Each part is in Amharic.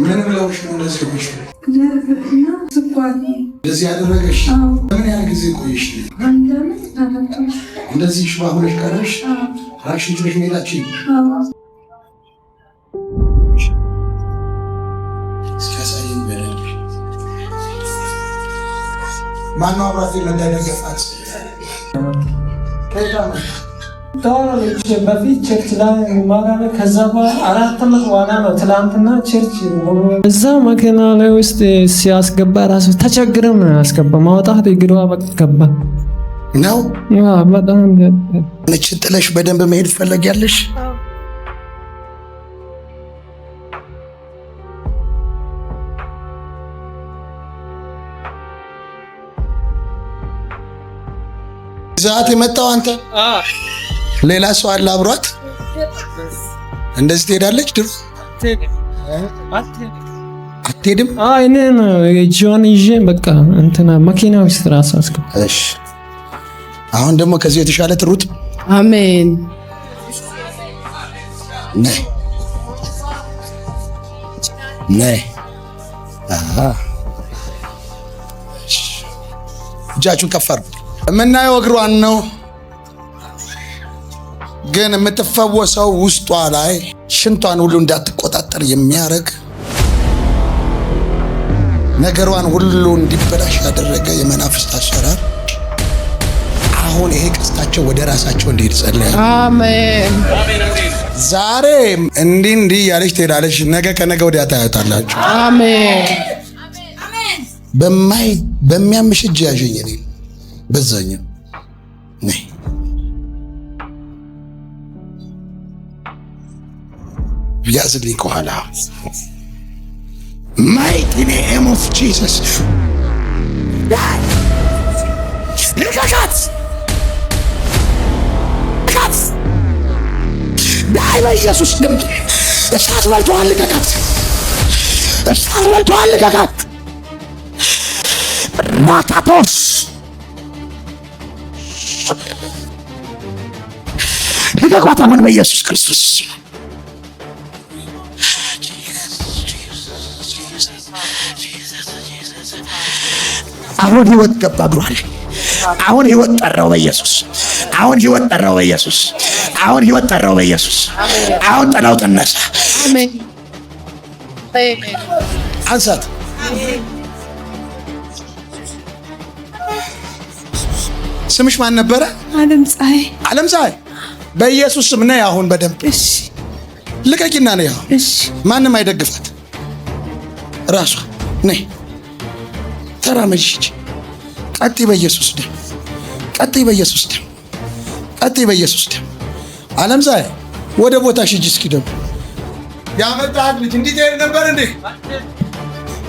ምን ብለውሽ ነው እንደዚህ ሆነሽ? እንደዚህ ያደረገሽ ምን ያህል ጊዜ ቆየሽ? እንደዚህ ሽባ ሆነሽ ቀረሽ? ራስሽን ችለሽ መሄዳችን እስኪያሳየን በደንብ ማነው አብራት የመዳደገፋት? በፊት ቸርች ላይ ማራለ ከዛ በ4 ዓመት በኋላ ነው ትላንትና ቸርች እዛ መኪና ላይ ውስጥ ሲያስገባ ራሱ ተቸግረም ነው ያስገባ ማውጣት እግሯ በቃ ገባ ነው። በጣም ነጭ ጥለሽ በደንብ መሄድ ትፈልጊያለሽ? ዛት የመጣው አንተ ሌላ ሰው አለ አብሯት እንደዚህ ትሄዳለች? ድሮ አትሄድም? እኔ ነው ጆን ይዤ በቃ እንትና መኪና ውስጥ ራሱ አስገባ። እሺ አሁን ደግሞ ከዚህ የተሻለ ትሩጥ። አሜን። ነይ ነይ። እጃችሁን ከፍ አድርጉ። የምናየው እግሯን ነው፣ ግን የምትፈወሰው ውስጧ ላይ ሽንቷን ሁሉ እንዳትቆጣጠር የሚያደርግ ነገሯን ሁሉ እንዲበላሽ ያደረገ የመናፍስት አሰራር አሁን ይሄ ቀስታቸው ወደ ራሳቸው እንዲሄድ ጸልያለሁ። አሜን። ዛሬ እንዲህ ያለች ትሄዳለች፣ ነገ ከነገ ወዲያ ታያታላችሁ። አሜን። በሚያምሽ እጅ ያዥኝ እኔ በዛኛው ነይ። ያዝልኝ ከኋላ ማይቲ ኔም ኦፍ ጂሰስ ልቀቃት! ዳይ በኢየሱስ ደም እሳት በልቶሃል። ልቀቃት! እሳት በልቶሃል። ልቀቃት! ማታቶስ ልቀቋት! አሁን በኢየሱስ ክርስቶስ አሁን ህይወት ገባ ብሏል። አሁን ህይወት ጠራው በኢየሱስ። አሁን ህይወት ጠራው በኢየሱስ። አሁን ህይወት ጠራው በኢየሱስ። አሁን ጠላው ተነሳ። አሜን። አንሳት። ስምሽ ማን ነበረ? ዓለም ፀሐይ። ዓለም ፀሐይ። በኢየሱስ ስም ነይ አሁን በደንብ እሺ። ልቀቂና ነይ አሁን። እሺ። ማንም አይደግፋት። ራሷ ነይ ተራመጂ። ቀጥይ በኢየሱስ ደም። ቀጥይ በኢየሱስ ደም። ቀጥይ በኢየሱስ ደም። ዓለም ፀሐይ ወደ ቦታሽ ሂጂ። እስኪ ደግሞ ያመጣት ልጅ እንዲህ ትሄድ ነበር እንዴ?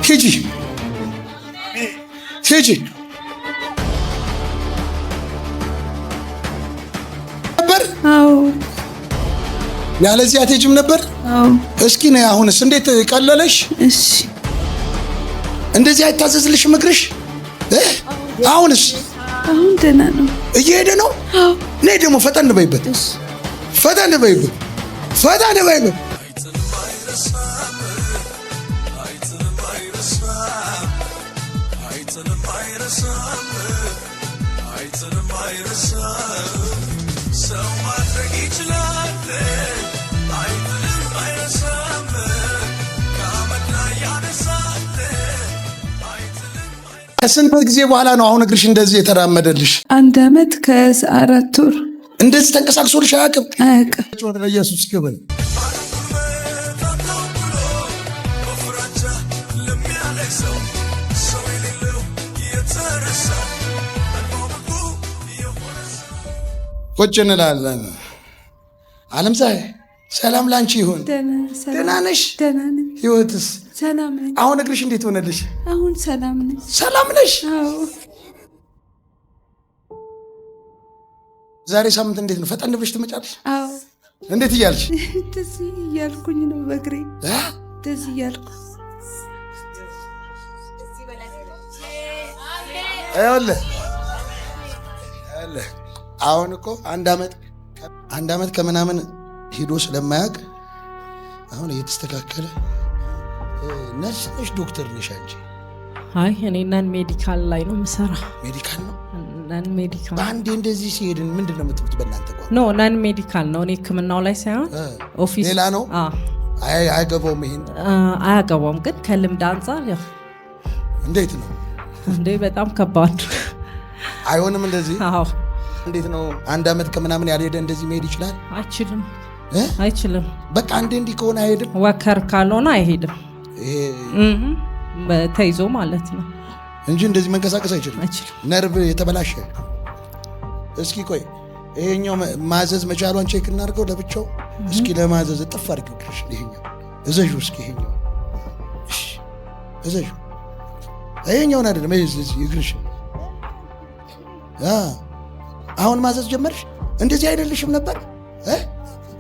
ሂጂ ሂጂ ነበር። አዎ። ያለዚህ አትሄጂም ነበር? አዎ። እስኪ ነይ አሁንስ እንዴት ቀለለሽ? እሺ። እንደዚህ አይታዘዝልሽም እግርሽ? አሁንስ? አሁን ደህና ነው። እየሄደ ነው? አዎ። ነይ ደግሞ ፈጠን በይበት። ፈጠን በይበት። ፈጠን በይበት። ከስንት ጊዜ በኋላ ነው አሁን እግርሽ እንደዚህ የተራመደልሽ? 1 ዓመት ከ4 ወር። እንደዚህ ተንቀሳቅሶልሽ አያውቅም? አያውቅም። ኢየሱስ ክብር። ቁጭ እንላለን። ዓለም ፀሐይ ሰላም ላንቺ ይሁን። ደህና ነሽ? ደህና ነኝ። ህይወትስ? ሰላም ነኝ። አሁን እግርሽ እንዴት ሆነልሽ? አሁን ሰላም ነኝ። ሰላም ነሽ? አዎ። ዛሬ ሳምንት እንዴት ነው? ፈጠን ብለሽ ትመጫለሽ? አዎ። እንዴት እያልሽ? እንደዚህ እያልኩኝ ነው በእግሬ እንደዚህ እያልኩ። አይወለ አሁን እኮ አንድ ዓመት ከምናምን ሄዶ ስለማያውቅ አሁን እየተስተካከለ ነርስ ነሽ ዶክተር ነሽ አንቺ? አይ እኔ ናን ሜዲካል ላይ ነው የምሰራ። ሜዲካል ነው? ናን ሜዲካል። በአንዴ እንደዚህ ሲሄድን ምንድን ነው የምትሉት በእናንተ ቋንቋ? ኖ ናን ሜዲካል ነው። እኔ ህክምናው ላይ ሳይሆን ኦፊስ ሌላ ነው። አይገባውም። ይሄን አያገባውም። ግን ከልምድ አንጻር ያው እንዴት ነው እንዴ? በጣም ከባድ አይሆንም እንደዚህ? አዎ። እንዴት ነው 1 ዓመት ከምናምን ያልሄደ እንደዚህ መሄድ ይችላል? አይችልም፣ አይችልም። በቃ አንዴ እንዲህ ከሆነ አይሄድም። ወከር ካልሆነ አይሄድም። ተይዞ ማለት ነው እንጂ እንደዚህ መንቀሳቀስ አይችልም። ነርቭ የተበላሸ። እስኪ ቆይ ይሄኛው ማዘዝ መቻሏን ቼክ እናድርገው ለብቻው። እስኪ ለማዘዝ ጥፍ አድርገው ክሽ ይሄኛው እዘዡ። እስኪ ይሄኛው እሺ፣ እዘዡ። ይሄኛውን አይደለም ይግርሽ። አሁን ማዘዝ ጀመርሽ? እንደዚህ አይደልሽም ነበር?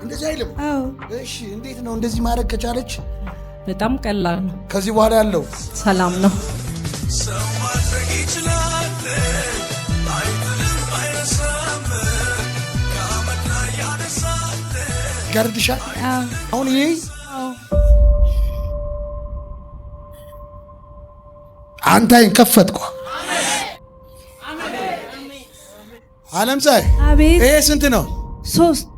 እንደዚህ አይልም። እሺ፣ እንዴት ነው እንደዚህ ማድረግ ከቻለች? በጣም ቀላል ነው። ከዚህ በኋላ ያለው ሰላም ነው። ሰው ማድረግ ይችላል። ጋርድሻል። አሁን ይሄ አንታይን ከፈትኩ። ዓለም ፀሐይ፣ ይሄ ስንት ነው? 3